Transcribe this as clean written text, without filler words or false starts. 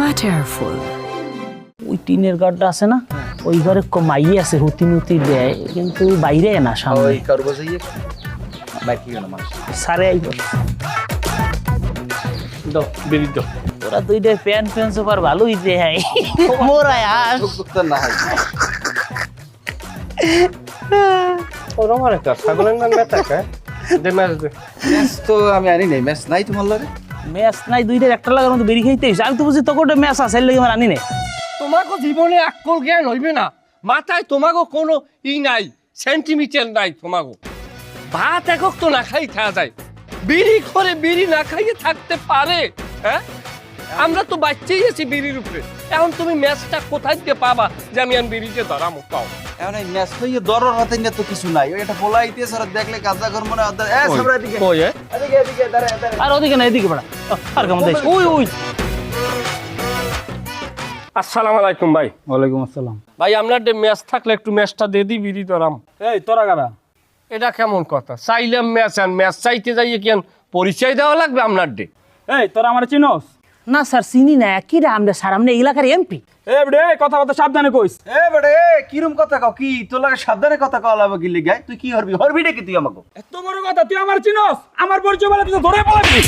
Butterful. ওই টিনের ঘরটা আছে না ওই ঘরে মাইয়ে আছে হুতি মুতি দেয় কিন্তু বাইরে না সামনে ওই কারো বাজাইয়ে বাইক কি না মানুষ সারে আইব দাও বেরি দাও ওরা দুইটা প্যান্ট প্যান্ট সুপার ভালোই দেয় মোরা আস তো না হয় ওর আমার একটা ছাগলের নাম মেটা কা দে ম্যাচ দে ম্যাচ তো আমি আনি নাই ম্যাচ নাই তোমার লাগে ম্যাচ নাই দুইটার একটা লাগার মতো বেরি খাইতে হইছে। আমি তো বুঝি তোকে ম্যাচ আছে এর লাগি আমার আনি নাই তোমাকে জীবনে আকল জ্ঞান হইবে না মাথায় তোমাকে কোনো নাই সেন্টিমিটার নাই তোমাকে ভাত একক তো না খাই খাওয়া যায় বিড়ি করে বিড়ি না খাইয়ে থাকতে পারে হ্যাঁ আমরা তো বাচ্চাই আছি বিড়ির উপরে এখন তুমি ম্যাচটা কোথায় দিয়ে পাবা যে আমি বিড়িতে ধরামো পাও এখন এই ম্যাচ লইয়ে দরর হাতে নিয়ে তো কিছু নাই ওই একটা বলাইতেছে আর দেখলে কাজা কর মনে এ সামরা দিকে কই এদিকে এদিকে দাঁড়া দাঁড়া আর ওদিকে না এদিকে বড়া আর কেমন দেখ ওই ওই আসসালামু আলাইকুম ভাই ওয়ালাইকুম আসসালাম ভাই আপনার ম্যাচ থাকলে একটু ম্যাচটা দিয়ে দিই বিড়ি ধরাম এই তোরা কারা এটা কেমন কথা চাইলাম ম্যাচ আন ম্যাচ চাইতে যাইয়ে কেন পরিচয় দেওয়া লাগবে আপনার ডে এই তোরা আমার চিনোস না স্যার চিনি না কি রে আমরা স্যার আমরা এলাকার এমপি এ বেডে কথা কথা সাবধানে কইস এ বেটা এ কিরম কথা কও কি তোর লাগে সাবধানে কথা কও লাগবে কি লিগাই তুই কি হরবি ডেকে তুই আমাকে এত বড় কথা তুই আমার চিনোস আমার পরিচয় বলে তুই ধরে পালাবি